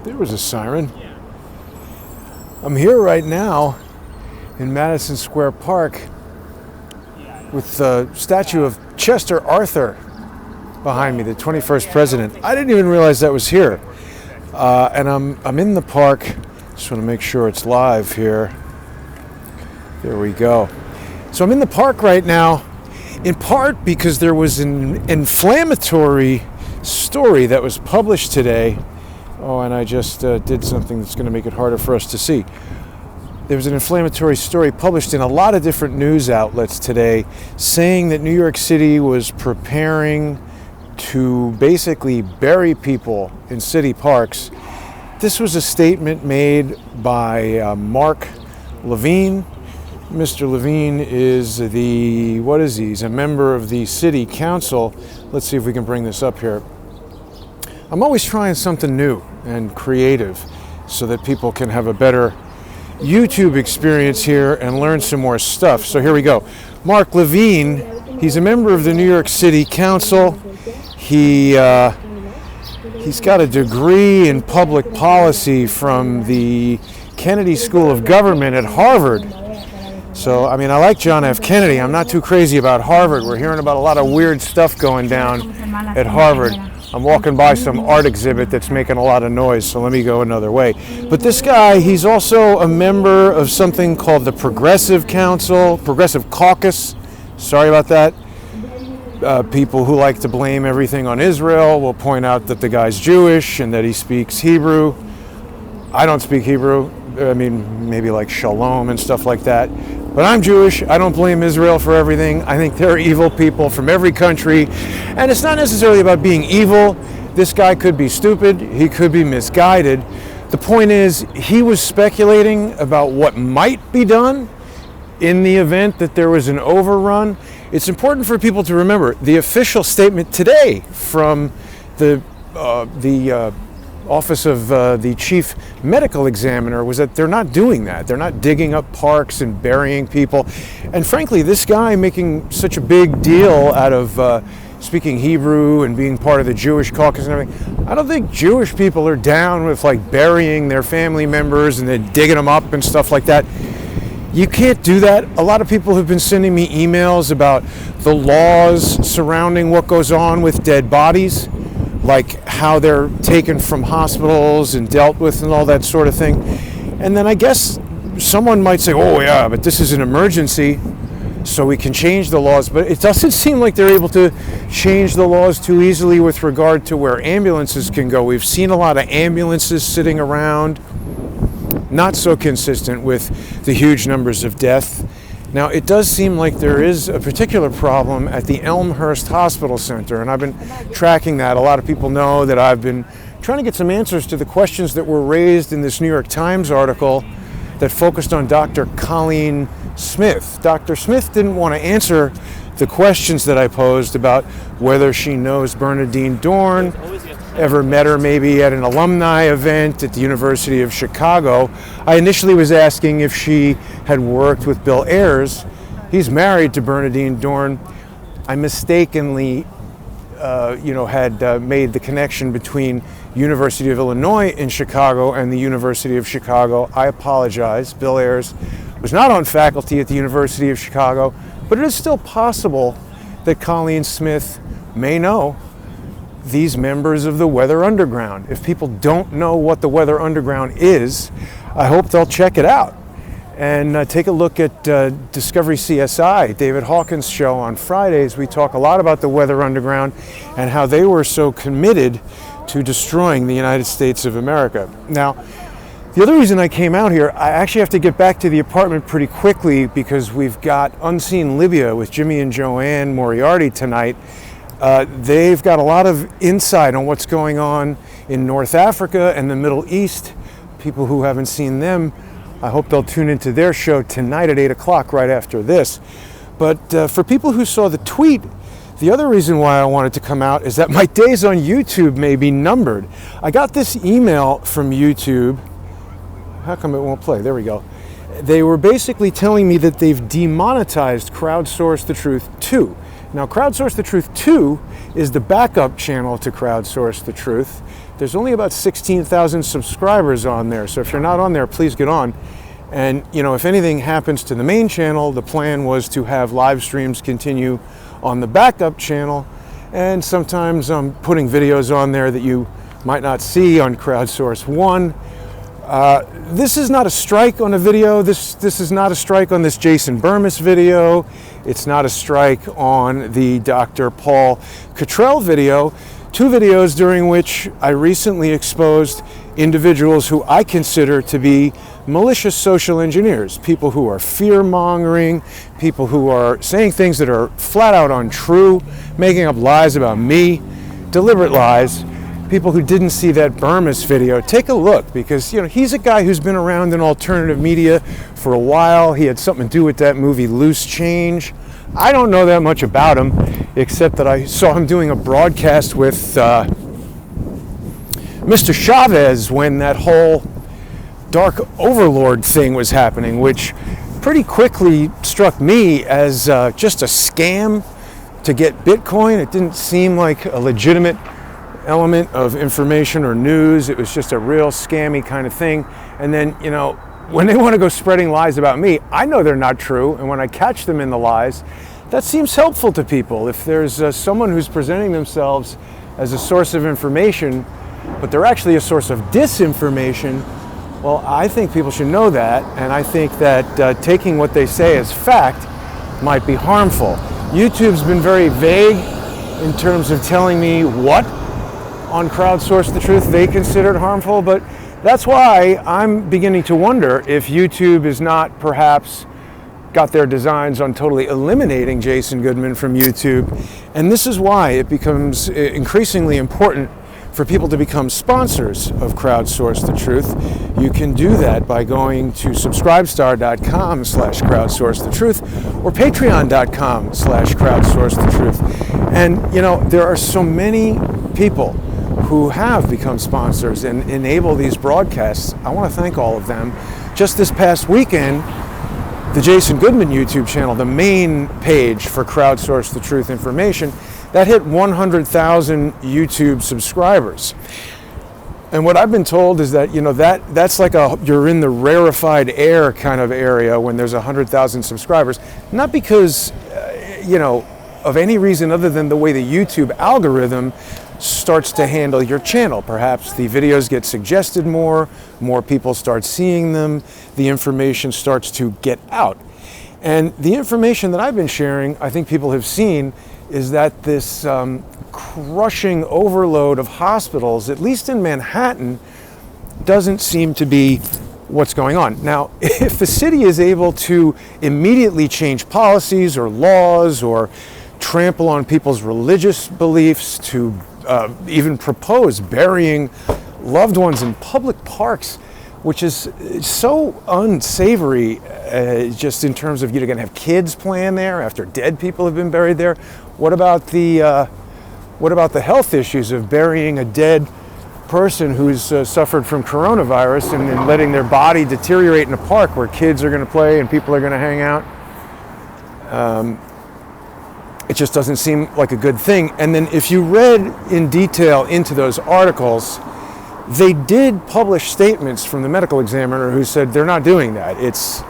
There was a siren. I'm here right now in Madison Square Park with the statue of Chester Arthur behind me, the 21st president. I didn't even realize that was here. And I'm in the park. Just want to make sure it's live here. There we go. So I'm in the park right now, in part because there was an inflammatory story that was published today. Oh, and I just did something that's going to make it harder for us to see. There was an inflammatory story published in a lot of different news outlets today saying that New York City was preparing to basically bury people in city parks. This was a statement made by Mark Levine. Mr. Levine is he's a member of the city council. Let's see if we can bring this up here. I'm always trying something new and creative so that people can have a better YouTube experience here and learn some more stuff. So here we go. Mark Levine, he's a member of the New York City Council. He's got a degree in public policy from the Kennedy School of Government at Harvard. So, I mean, I like John F. Kennedy. I'm not too crazy about Harvard. We're hearing about a lot of weird stuff going down at Harvard. I'm walking by some art exhibit that's making a lot of noise, so let me go another way. But this guy, he's also a member of something called the Progressive Caucus. Sorry about that. People who like to blame everything on Israel will point out that the guy's Jewish and that he speaks Hebrew. I don't speak Hebrew. I mean, maybe like shalom and stuff like that. But I'm Jewish. I don't blame Israel for everything. I think they're evil people from every country. And it's not necessarily about being evil. This guy could be stupid. He could be misguided. The point is, he was speculating about what might be done in the event that there was an overrun. It's important for people to remember the official statement today from the Office of the Chief Medical Examiner was that they're not doing that. They're not digging up parks and burying people. And frankly, this guy making such a big deal out of speaking Hebrew and being part of the Jewish caucus and everything, I don't think Jewish people are down with like burying their family members and then digging them up and stuff like that. You can't do that. A lot of people have been sending me emails about the laws surrounding what goes on with dead bodies, like how they're taken from hospitals and dealt with and all that sort of thing. And then I guess someone might say, oh yeah, but this is an emergency, so we can change the laws. But it doesn't seem like they're able to change the laws too easily with regard to where ambulances can go. We've seen a lot of ambulances sitting around, not so consistent with the huge numbers of death. Now, it does seem like there is a particular problem at the Elmhurst Hospital Center, and I've been tracking that. A lot of people know that I've been trying to get some answers to the questions that were raised in this New York Times article that focused on Dr. Colleen Smith. Dr. Smith didn't want to answer the questions that I posed about whether she knows Bernadine Dorn, ever met her maybe at an alumni event at the University of Chicago. I initially was asking if she had worked with Bill Ayers. He's married to Bernadine Dorn. I mistakenly had made the connection between University of Illinois in Chicago and the University of Chicago. I apologize. Bill Ayers was not on faculty at the University of Chicago, but it is still possible that Colleen Smith may know these members of the Weather Underground. If people don't know what the Weather Underground is, I hope they'll check it out and take a look at Discovery CSI, David Hawkins' show on Fridays. We talk a lot about the Weather Underground and how they were so committed to destroying the United States of America. Now, the other reason I came out here, I actually have to get back to the apartment pretty quickly because we've got Unseen Libya with Jimmy and Joanne Moriarty tonight. They've got a lot of insight on what's going on in North Africa and the Middle East. People who haven't seen them, I hope they'll tune into their show tonight at 8 o'clock right after this. But for people who saw the tweet, the other reason why I wanted to come out is that my days on YouTube may be numbered. I got this email from YouTube. How come it won't play? There we go. They were basically telling me that they've demonetized Crowdsource the Truth 2. Now, Crowdsource the Truth 2 is the backup channel to Crowdsource the Truth. There's only about 16,000 subscribers on there. So if you're not on there, please get on. And, if anything happens to the main channel, the plan was to have live streams continue on the backup channel. And sometimes I'm putting videos on there that you might not see on Crowdsource 1. This is not a strike on a video. This is not a strike on this Jason Burmis video. It's not a strike on the Dr. Paul Cottrell video. Two videos during which I recently exposed individuals who I consider to be malicious social engineers, people who are fear-mongering, people who are saying things that are flat out untrue, making up lies about me, deliberate lies. People who didn't see that Burmis video, take a look, because he's a guy who's been around in alternative media for a while. He had something to do with that movie Loose Change. I don't know that much about him, except that I saw him doing a broadcast with Mr. Chavez when that whole Dark Overlord thing was happening, which pretty quickly struck me as just a scam to get Bitcoin. It didn't seem like a legitimate element of information or news. It was just a real scammy kind of thing. And then, when they want to go spreading lies about me, I know they're not true. And when I catch them in the lies, that seems helpful to people. If there's someone who's presenting themselves as a source of information, but they're actually a source of disinformation, well, I think people should know that. And I think that taking what they say as fact might be harmful. YouTube's been very vague in terms of telling me what on Crowdsource the Truth they considered harmful, but that's why I'm beginning to wonder if YouTube is not perhaps got their designs on totally eliminating Jason Goodman from YouTube. And this is why it becomes increasingly important for people to become sponsors of Crowdsource the Truth. You can do that by going to subscribestar.com/crowdsourcethetruth or patreon.com/crowdsourcethetruth. And there are so many people who have become sponsors and enable these broadcasts. I want to thank all of them. Just this past weekend, the Jason Goodman YouTube channel, the main page for Crowdsource the Truth information, that hit 100,000 YouTube subscribers. And what I've been told is that, that's like you're in the rarefied air kind of area when there's 100,000 subscribers. Not because, of any reason other than the way the YouTube algorithm starts to handle your channel. Perhaps the videos get suggested more people start seeing them, the information starts to get out. And the information that I've been sharing, I think people have seen, is that this crushing overload of hospitals, at least in Manhattan, doesn't seem to be what's going on. Now, if the city is able to immediately change policies or laws or trample on people's religious beliefs, to even propose burying loved ones in public parks, which is so unsavory, just in terms of you're going to have kids playing there after dead people have been buried there. What about the health issues of burying a dead person who's suffered from coronavirus and then letting their body deteriorate in a park where kids are going to play and people are going to hang out? It just doesn't seem like a good thing. And then if you read in detail into those articles, they did publish statements from the medical examiner who said they're not doing that. It's,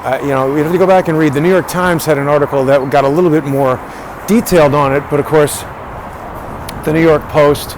we have to go back and read. The New York Times had an article that got a little bit more detailed on it, but of course, the New York Post,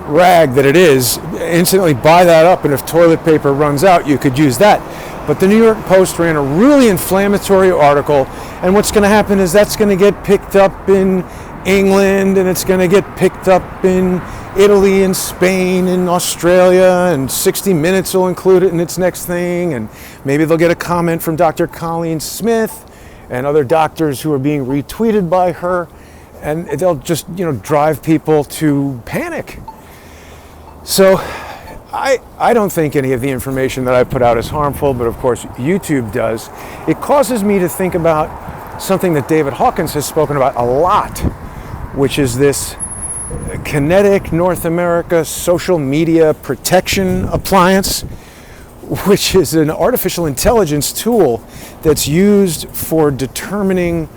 rag that it is, instantly buy that up, and if toilet paper runs out, you could use that. But the New York Post ran a really inflammatory article, and what's going to happen is that's going to get picked up in England, and it's going to get picked up in Italy and Spain and Australia, and 60 Minutes will include it in its next thing, and maybe they'll get a comment from Dr. Colleen Smith and other doctors who are being retweeted by her, and they'll just, drive people to panic. So I don't think any of the information that I put out is harmful, but of course YouTube does. It causes me to think about something that David Hawkins has spoken about a lot, which is this Kinetic North America social media protection appliance, which is an artificial intelligence tool that's used for determining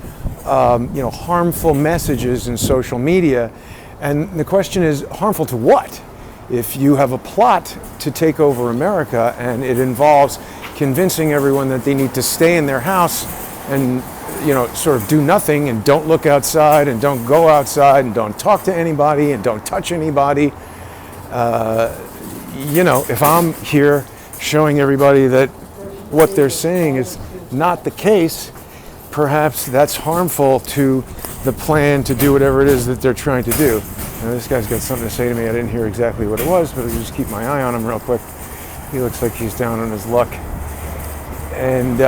harmful messages in social media. And the question is, harmful to what? If you have a plot to take over America and it involves convincing everyone that they need to stay in their house and sort of do nothing and don't look outside and don't go outside and don't talk to anybody and don't touch anybody, if I'm here showing everybody that what they're saying is not the case, perhaps that's harmful to the plan to do whatever it is that they're trying to do. Now, this guy's got something to say to me. I didn't hear exactly what it was, but I'll just keep my eye on him real quick. He looks like he's down on his luck. And,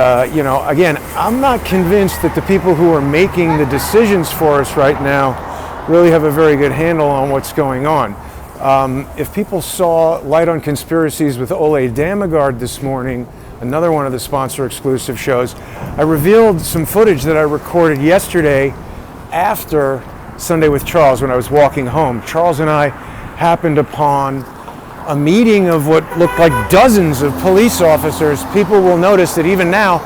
again, I'm not convinced that the people who are making the decisions for us right now really have a very good handle on what's going on. If people saw Light on Conspiracies with Ole Damagard this morning, another one of the sponsor exclusive shows, I revealed some footage that I recorded yesterday after Sunday with Charles when I was walking home. Charles and I happened upon a meeting of what looked like dozens of police officers. People will notice that even now,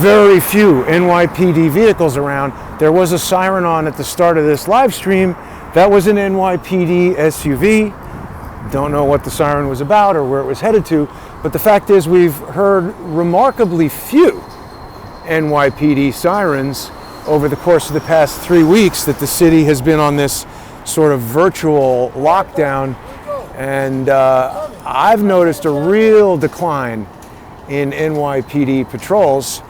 very few NYPD vehicles around. There was a siren on at the start of this live stream. That was an NYPD SUV. Don't know what the siren was about or where it was headed to, but the fact is we've heard remarkably few NYPD sirens over the course of the past 3 weeks that the city has been on this sort of virtual lockdown. And I've noticed a real decline in NYPD patrols.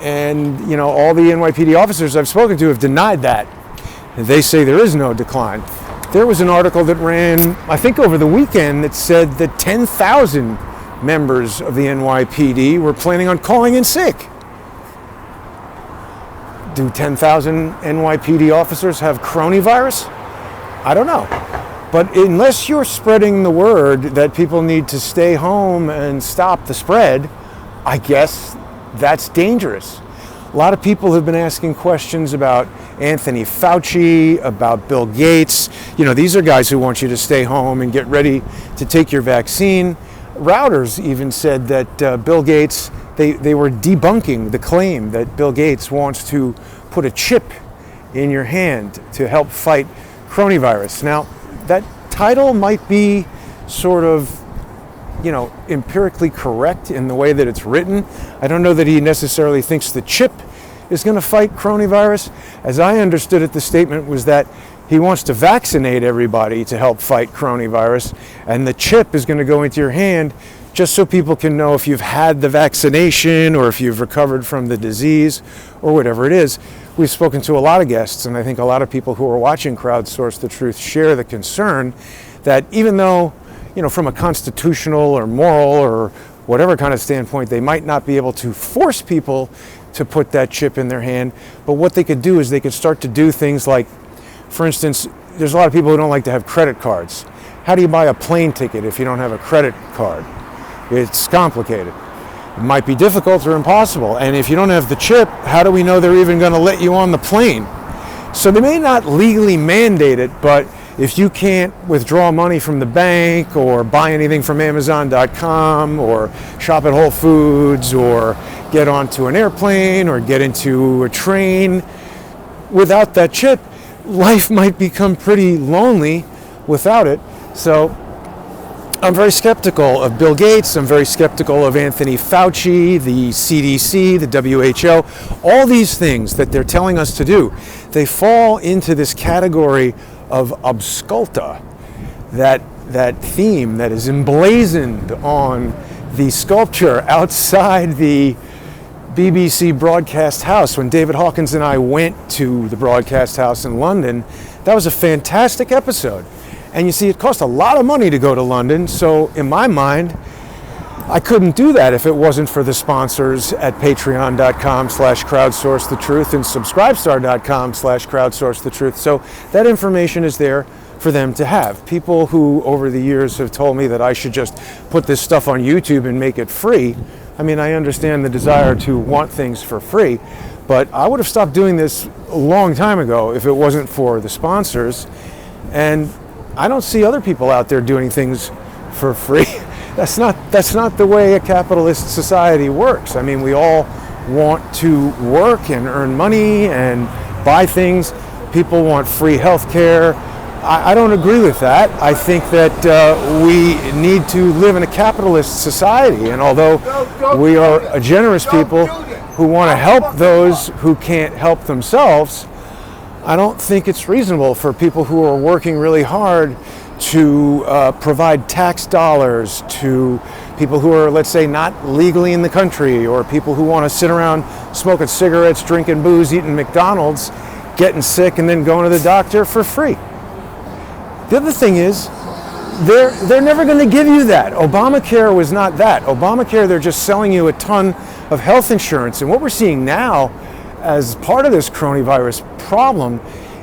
And, all the NYPD officers I've spoken to have denied that. They say there is no decline. There was an article that ran, I think over the weekend, that said that 10,000 members of the NYPD were planning on calling in sick. Do 10,000 NYPD officers have coronavirus? I don't know. But unless you're spreading the word that people need to stay home and stop the spread, I guess that's dangerous. A lot of people have been asking questions about Anthony Fauci, about Bill Gates. These are guys who want you to stay home and get ready to take your vaccine. Reuters even said that Bill Gates, they were debunking the claim that Bill Gates wants to put a chip in your hand to help fight coronavirus. Now, that title might be sort of, empirically correct in the way that it's written. I don't know that he necessarily thinks the chip is going to fight coronavirus. As I understood it, the statement was that he wants to vaccinate everybody to help fight coronavirus, and the chip is going to go into your hand just so people can know if you've had the vaccination or if you've recovered from the disease or whatever it is. We've spoken to a lot of guests, and I think a lot of people who are watching Crowdsource the Truth share the concern that even though, from a constitutional or moral or whatever kind of standpoint, they might not be able to force people to put that chip in their hand, but what they could do is they could start to do things like, for instance, there's a lot of people who don't like to have credit cards. How do you buy a plane ticket if you don't have a credit card? It's complicated. It might be difficult or impossible. And if you don't have the chip, how do we know they're even going to let you on the plane? So they may not legally mandate it, but if you can't withdraw money from the bank or buy anything from Amazon.com or shop at Whole Foods or get onto an airplane or get into a train without that chip, life might become pretty lonely without it. So I'm very skeptical of Bill Gates. I'm very skeptical of Anthony Fauci, the CDC, the WHO. All these things that they're telling us to do, they fall into this category of obsculta, that theme that is emblazoned on the sculpture outside the BBC broadcast house. When David Hawkins and I went to the broadcast house in London, that was a fantastic episode. And you see, it cost a lot of money to go to London, so in my mind, I couldn't do that if it wasn't for the sponsors at patreon.com/crowdsource the truth and subscribestar.com/crowdsource the truth. So that information is there for them to have. People who over the years have told me that I should just put this stuff on YouTube and make it free. I mean, I understand the desire to want things for free, but I would have stopped doing this a long time ago if it wasn't for the sponsors. And I don't see other people out there doing things for free. That's not the way a capitalist society works. I mean, we all want to work and earn money and buy things. people want free health care. I don't agree with that. I think that we need to live in a capitalist society, and although we are a generous people who want to help those who can't help themselves, I don't think it's reasonable for people who are working really hard to provide tax dollars to people who are, let's say, not legally in the country, or people who want to sit around smoking cigarettes, drinking booze, eating McDonald's, getting sick, and then going to the doctor for free. The other thing is, they're never going to give you that. Obamacare was not that. Obamacare, they're just selling you a ton of health insurance. And what we're seeing now as part of this coronavirus problem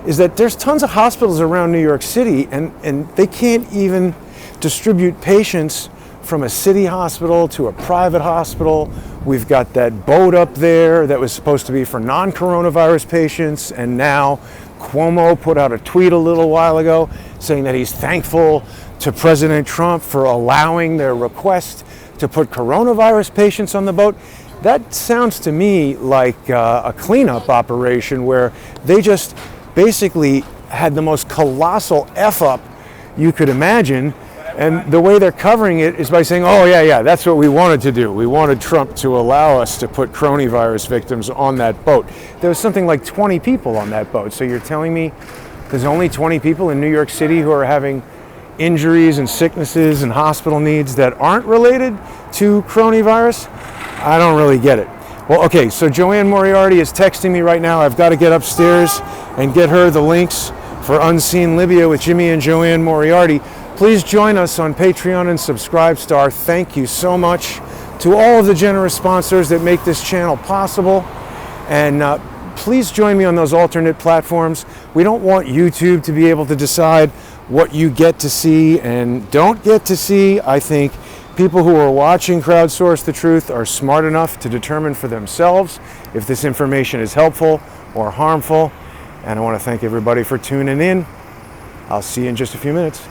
is that there's tons of hospitals around New York City, and they can't even distribute patients from a city hospital to a private hospital. We've got that boat up there that was supposed to be for non-coronavirus patients, and now Cuomo put out a tweet a little while ago saying that he's thankful to President Trump for allowing their request to put coronavirus patients on the boat. That sounds to me like a cleanup operation where they just basically had the most colossal F-up you could imagine. And the way they're covering it is by saying, oh, yeah, that's what we wanted to do. We wanted Trump to allow us to put coronavirus victims on that boat. There was something like 20 people on that boat. So you're telling me there's only 20 people in New York City who are having injuries and sicknesses and hospital needs that aren't related to coronavirus? I don't really get it. Well, okay, so Joanne Moriarty is texting me right now. I've got to get upstairs and get her the links for Unseen Libya with Jimmy and Joanne Moriarty. Please join us on Patreon and Subscribestar. Thank you so much to all of the generous sponsors that make this channel possible. And please join me on those alternate platforms. We don't want YouTube to be able to decide what you get to see and don't get to see. I think people who are watching Crowdsource the Truth are smart enough to determine for themselves if this information is helpful or harmful. And I want to thank everybody for tuning in. I'll see you in just a few minutes.